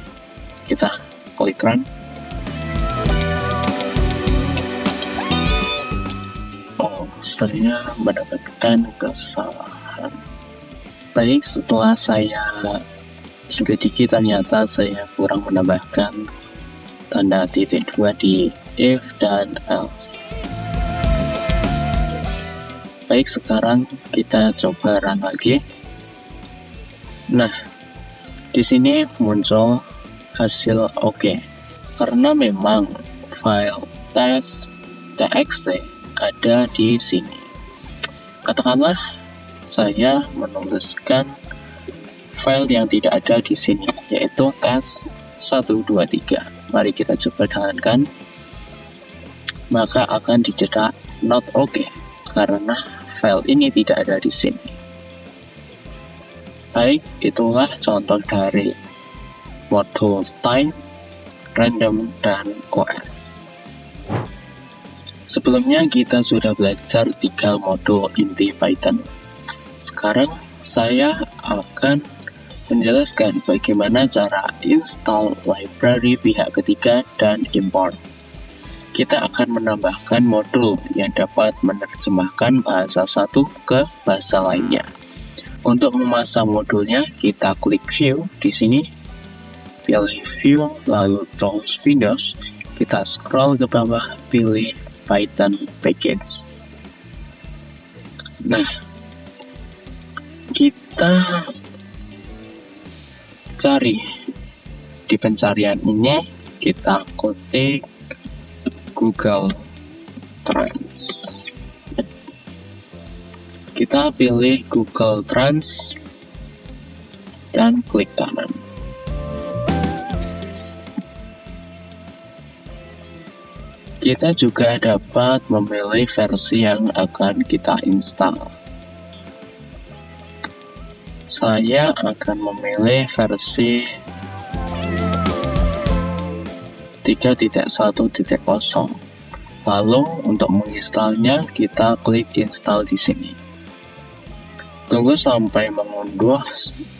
Speaker 1: Kita klik run. Oh, sepertinya mendapatkan kesalahan. Baik, setelah saya selidiki ternyata saya kurang menambahkan tanda titik 2 di if dan else. Baik, sekarang kita coba run lagi. Nah, di sini muncul hasil OK, karena memang file test.txt ada di sini. Katakanlah saya menuliskan file yang tidak ada di sini, yaitu tes123. Mari kita coba jalankan. Maka akan dicetak not okay karena file ini tidak ada di sini. Baik, itulah contoh dari modul time, random, dan OS. Sebelumnya kita sudah belajar 3 modul inti Python. Sekarang saya akan menjelaskan bagaimana cara install library pihak ketiga dan import. Kita akan menambahkan modul yang dapat menerjemahkan bahasa satu ke bahasa lainnya. Untuk memasang modulnya, kita klik View di sini, pilih View, lalu Tools Windows, kita scroll ke bawah, pilih Python Package. Nah, kita cari di pencarian ini, kita ketik Google Trends. Kita pilih Google Trends dan klik kanan. Kita juga dapat memilih versi yang akan kita install. Saya akan memilih versi 3.1.0. Lalu untuk menginstalnya kita klik install di sini. Tunggu sampai mengunduh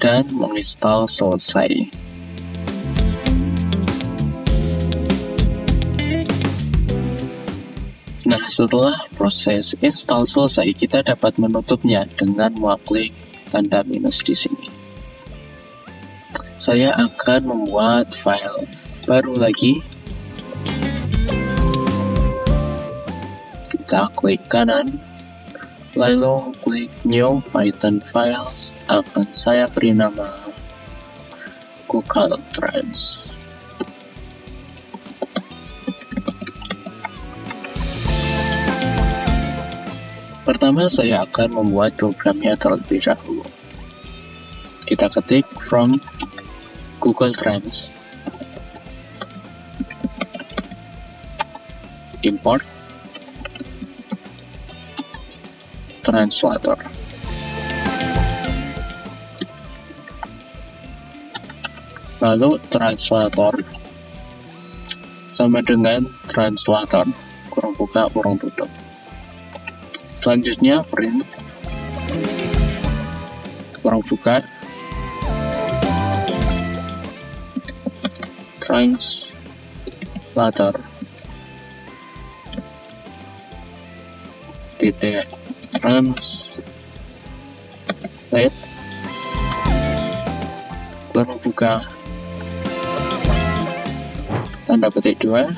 Speaker 1: dan menginstal selesai. Nah, setelah proses install selesai, kita dapat menutupnya dengan mengklik tanda minus di sini. Saya akan membuat file baru lagi. Kita klik kanan, lalu klik New Python Files. Akan saya beri nama Google Trends. Pertama, saya akan membuat programnya terlebih dahulu. Kita ketik from Google Trends, import translator. Lalu translator sama dengan translator, kurung buka, kurung tutup. Selanjutnya print, kurung buka, translator, titik, translate, kurung buka, tanda petik 2,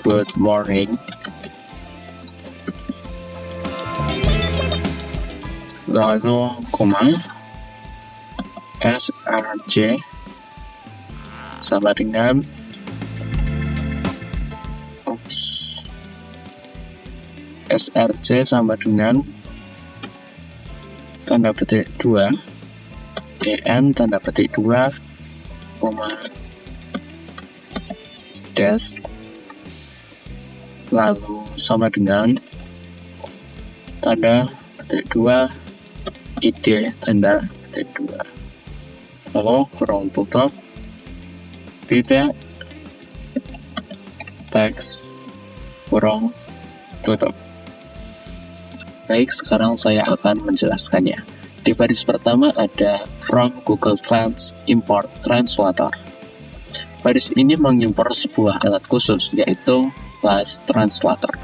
Speaker 1: good morning, lalu koma, src sama dengan src sama dengan tanda petik 2, en tanda petik 2, koma, dash, lalu sama dengan tanda petik 2, id tanda petik 2, lalu kurung tutup, titik, teks, kurung tutup. Baik, sekarang saya akan menjelaskannya. Di baris pertama ada from Google Trends import translator. Baris ini mengimpor sebuah alat khusus, yaitu class translator.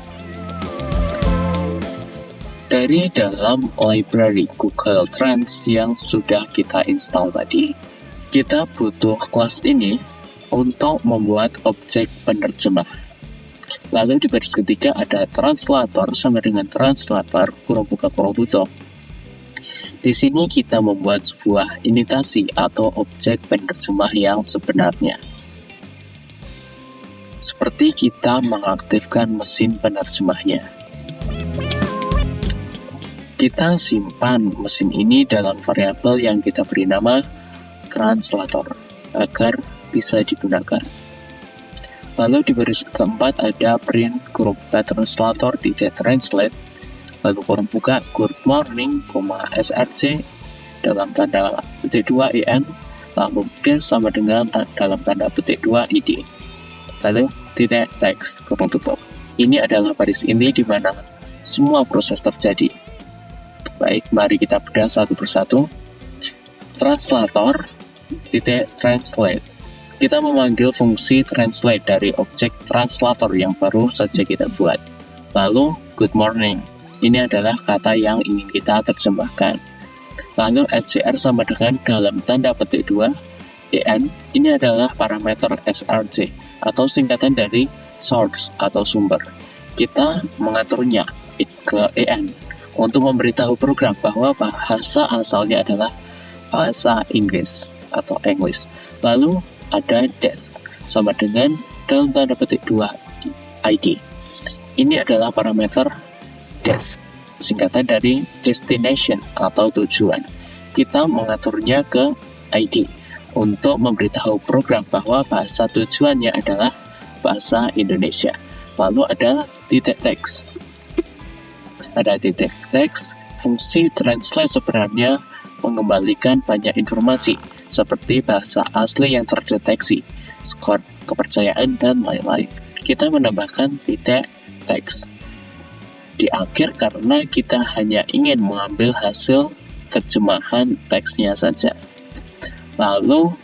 Speaker 1: Dari dalam library Google Trends yang sudah kita install tadi, kita butuh kelas ini untuk membuat objek penerjemah. Lalu di baris ketiga ada translator sama dengan translator, kurung buka kurung tutup. Di sini kita membuat sebuah imitasi atau objek penerjemah yang sebenarnya. seperti kita mengaktifkan mesin penerjemahnya. Kita simpan mesin ini dalam variabel yang kita beri nama translator agar bisa digunakan. Lalu di baris keempat ada print kurung buka translator translate, lalu kurung buka good morning, src dalam tanda petik 2 en, lalu des sama dengan dalam tanda petik 2 id, lalu titik teks kurung tutup. Ini adalah baris inti di mana semua proses terjadi. Baik, mari kita bedah satu persatu. Translator translate. Kita memanggil fungsi translate dari objek translator yang baru saja kita buat. Lalu, good morning. Ini adalah kata yang ingin kita terjemahkan. Lalu, scr sama dengan dalam tanda petik 2, en. Ini adalah parameter src, atau singkatan dari source atau sumber. Kita mengaturnya ke en untuk memberitahu program bahwa bahasa asalnya adalah bahasa Inggris atau English. Lalu ada des sama dengan dalam tanda petik 2 id. Ini adalah parameter des, singkatan dari destination atau tujuan. Kita mengaturnya ke id untuk memberitahu program bahwa bahasa tujuannya adalah bahasa Indonesia. Lalu ada titik teks. Ada titik teks, fungsi translate sebenarnya mengembalikan banyak informasi seperti bahasa asli yang terdeteksi, skor kepercayaan, dan lain-lain. Kita menambahkan titik teks di akhir karena kita hanya ingin mengambil hasil terjemahan teksnya saja. Lalu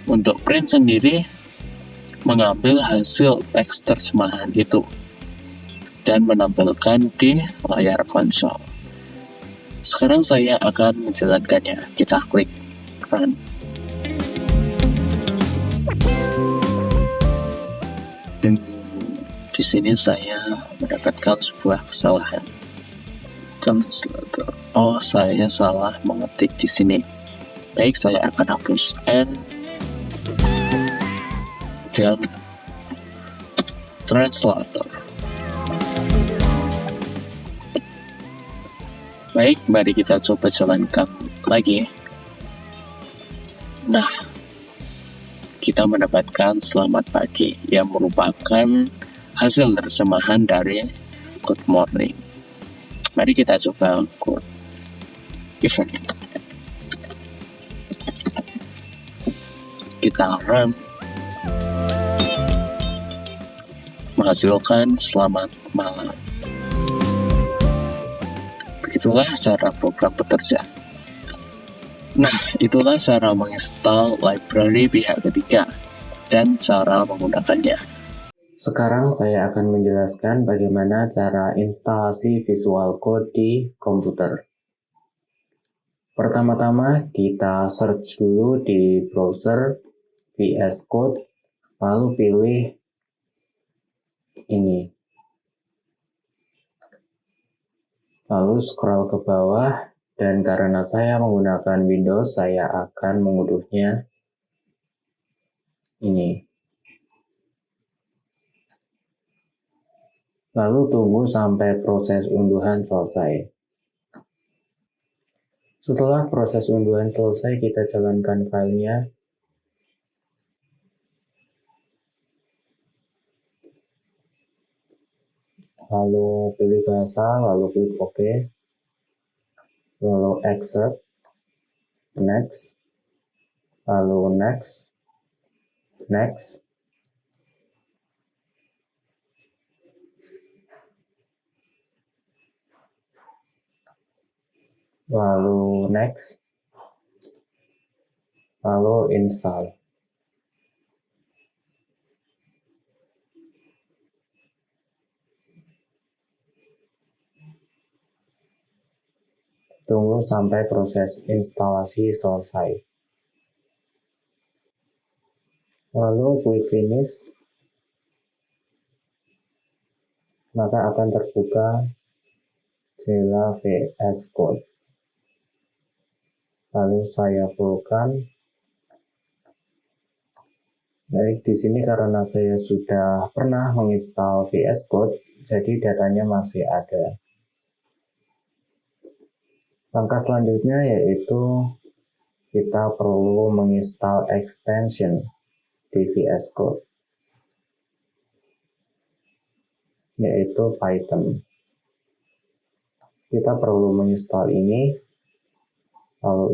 Speaker 1: untuk print sendiri mengambil hasil teks terjemahan itu dan menampilkan di layar konsol. Sekarang saya akan menjalankannya. Kita klik run. Dan di sini saya mendapatkan sebuah kesalahan. Translator. Oh, saya salah mengetik di sini. Baik, saya akan hapus n dan translator. Baik, mari kita coba jalankan lagi. Nah, kita mendapatkan selamat pagi yang merupakan hasil terjemahan dari good morning. Mari kita coba good evening. Kita run. Menghasilkan selamat malam. Itulah cara program bekerja. Nah, itulah cara menginstal library pihak ketiga dan cara menggunakannya.
Speaker 2: Sekarang saya akan menjelaskan bagaimana cara instalasi Visual Code di komputer. Pertama-tama kita search dulu di browser VS Code, lalu pilih ini. Lalu scroll ke bawah, dan karena saya menggunakan Windows, saya akan mengunduhnya ini. Lalu tunggu sampai proses unduhan selesai. Setelah proses unduhan selesai, kita jalankan filenya. Lalu pilih bahasa, lalu klik OK. Lalu accept, next, lalu next, next. Lalu next, lalu install. Tunggu sampai proses instalasi selesai. Lalu klik finish, maka akan terbuka jendela VS Code. Lalu saya fullkan. Baik, di sini karena saya sudah pernah menginstal VS Code, jadi datanya masih ada. Langkah selanjutnya yaitu kita perlu menginstal extension di VS Code, yaitu Python. Kita perlu menginstal ini, lalu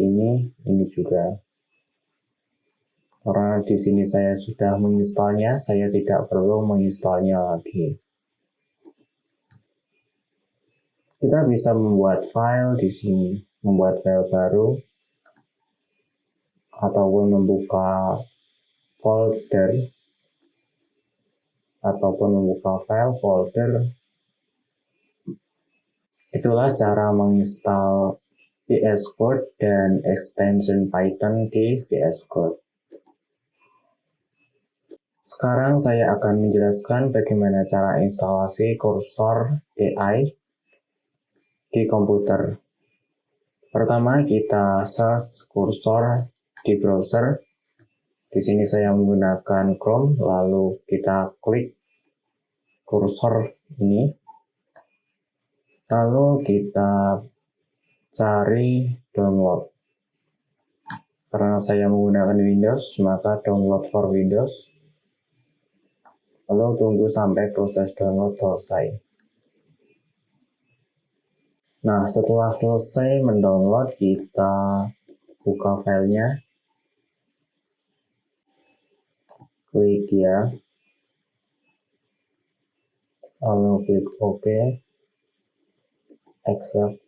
Speaker 2: ini juga. Karena di sini saya sudah menginstalnya, saya tidak perlu menginstalnya lagi. Kita bisa membuat file di sini, membuat file baru, ataupun membuka folder, ataupun membuka file folder. Itulah cara menginstal VS Code dan extension Python di VS Code. Sekarang saya akan menjelaskan bagaimana cara instalasi kursor AI di komputer. Pertama, kita search kursor di browser. Di sini saya menggunakan Chrome, lalu kita klik kursor ini. Lalu kita cari download. Karena saya menggunakan Windows, maka download for Windows. Lalu tunggu sampai proses download selesai. Nah, setelah selesai mendownload, kita buka filenya. Klik ya. Lalu klik OK. Accept.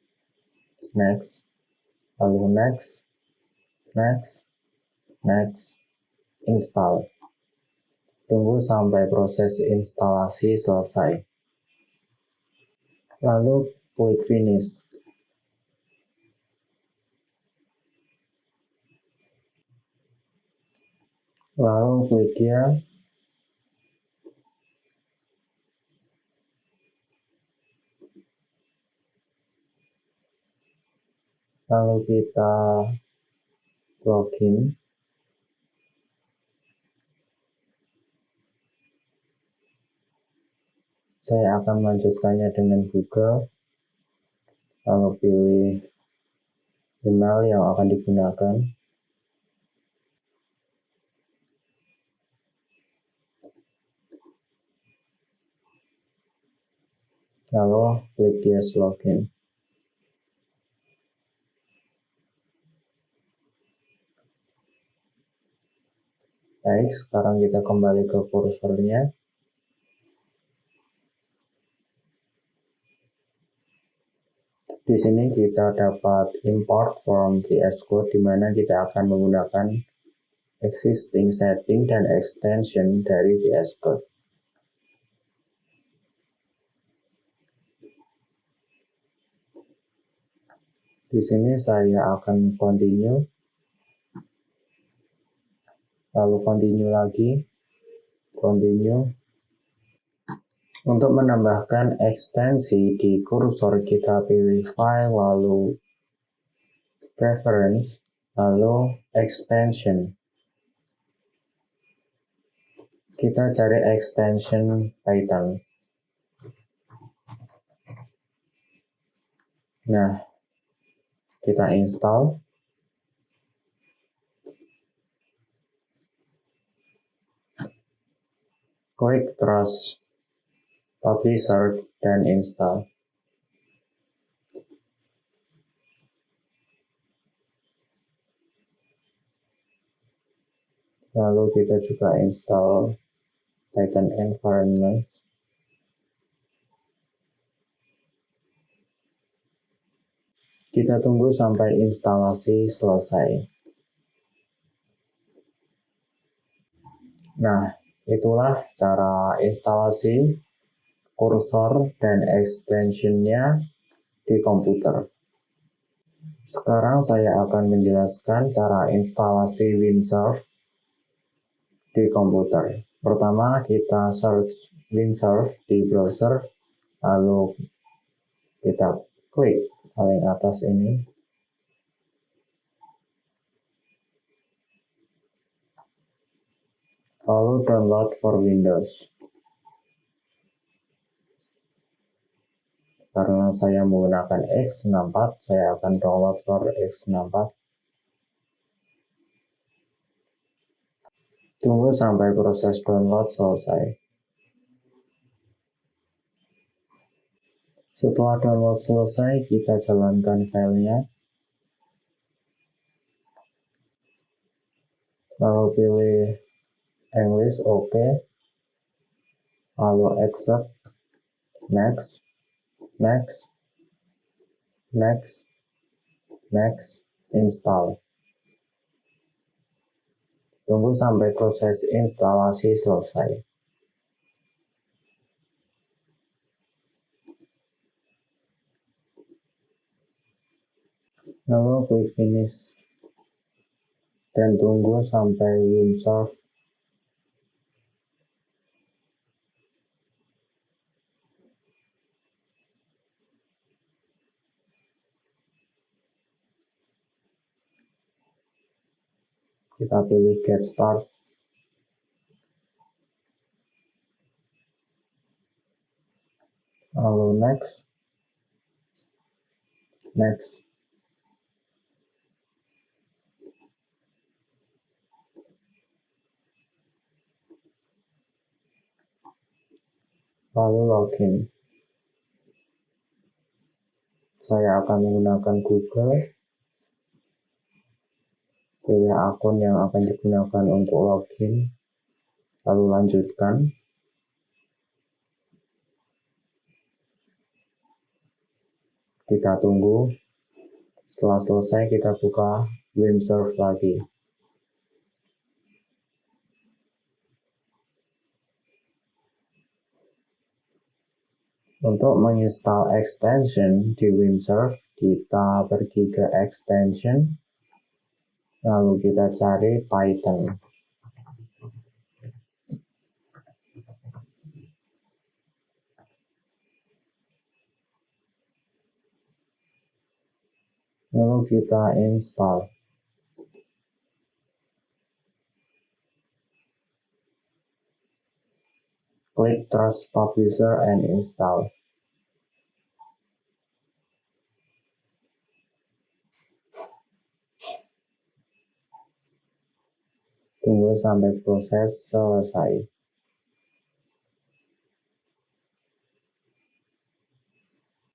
Speaker 2: Next. Lalu next. Next. Next. Install. Tunggu sampai proses instalasi selesai. Lalu klik finish. Lalu klik ya. Lalu kita login. Saya akan melanjutkannya dengan Google. Lalu pilih email yang akan digunakan. Lalu klik yes login. Baik, sekarang kita kembali ke kursornya. Di sini kita dapat import from VS Code, di mana kita akan menggunakan existing setting dan extension dari VS Code. Di sini saya akan continue, lalu continue lagi, continue. Untuk menambahkan ekstensi di kursor, kita pilih file, lalu preference, lalu extension. Kita cari extension Python. Nah, kita install. Klik trust publisher dan install. Lalu kita juga install Python environment. Kita tunggu sampai instalasi selesai. Nah, itulah cara instalasi kursor dan extensionnya di komputer. Sekarang saya akan menjelaskan cara instalasi Windsurf di komputer. Pertama, kita search Windsurf di browser, lalu kita klik paling atas ini. Lalu download for Windows. Karena saya menggunakan X64, saya akan download for X64. Tunggu sampai proses download selesai. Setelah download selesai, kita jalankan filenya. Lalu pilih English, OK. Lalu accept, next, next, next, next, install. Tunggu sampai proses instalasi selesai. Lalu klik finish dan tunggu sampai Windsurf kita pilih get start. Lalu next, next. Lalu login. Saya akan menggunakan Google. Pilih akun yang akan digunakan untuk login. Lalu lanjutkan. Kita tunggu. Setelah selesai kita buka Windsurf lagi. Untuk menginstal extension di Windsurf, kita pergi ke extension, lalu kita cari Python. Lalu kita install. Klik Trust Publisher and install. Tunggu sampai proses selesai.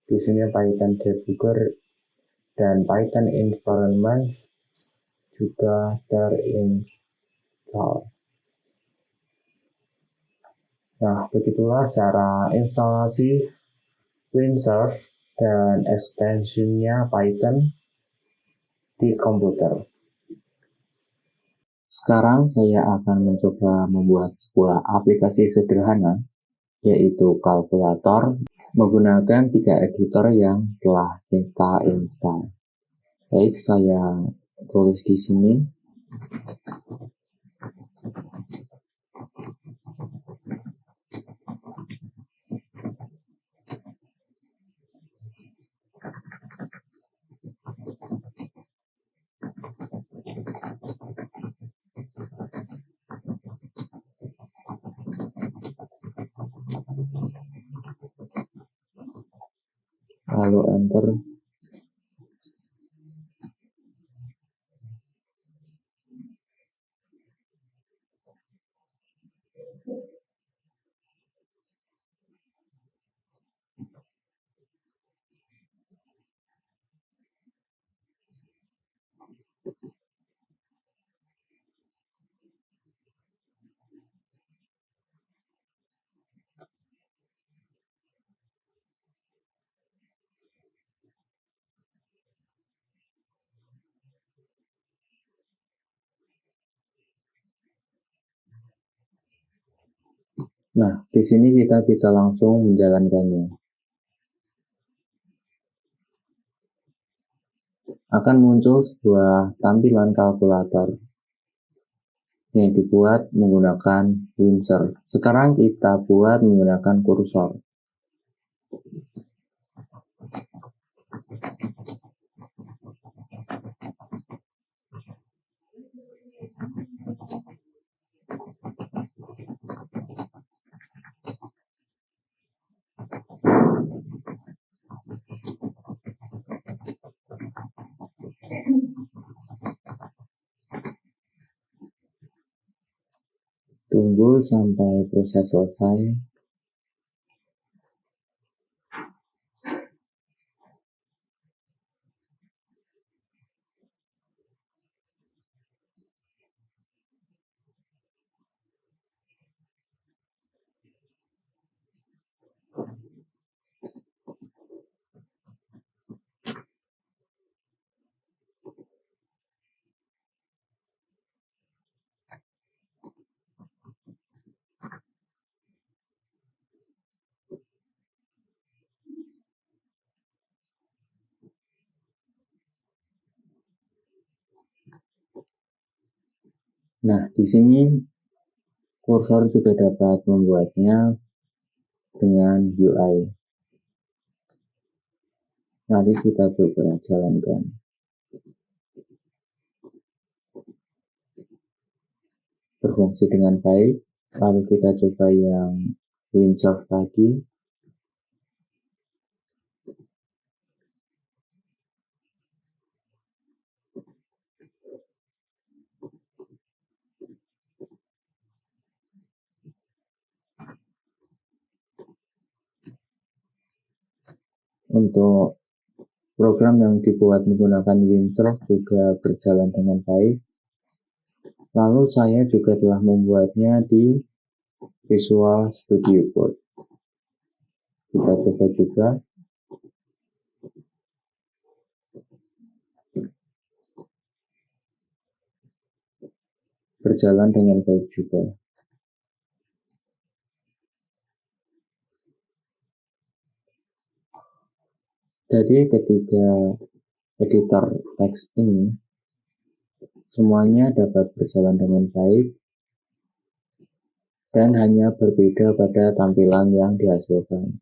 Speaker 2: Di sini Python Debugger dan Python Environments juga terinstall. Nah, begitulah cara instalasi Windsurf dan extensionnya Python di komputer. Sekarang saya akan mencoba membuat sebuah aplikasi sederhana, yaitu kalkulator, menggunakan 3 editor yang telah kita install. Baik, saya tulis di sini. Lalu enter. Nah, di sini kita bisa langsung menjalankannya. Akan muncul sebuah tampilan kalkulator yang dibuat menggunakan Windsurf. Sekarang kita buat menggunakan kursor. Tunggu sampai proses selesai. Nah, di sini kursor juga dapat membuatnya dengan UI. Mari kita coba jalankan. Berfungsi dengan baik. Lalu kita coba yang windsurf tadi. Untuk program yang dibuat menggunakan windsurf juga berjalan dengan baik. Lalu saya juga telah membuatnya di Visual Studio Code. Kita coba juga. Berjalan dengan baik juga. Jadi ketika editor teks ini, semuanya dapat berjalan dengan baik dan hanya berbeda pada tampilan yang dihasilkan.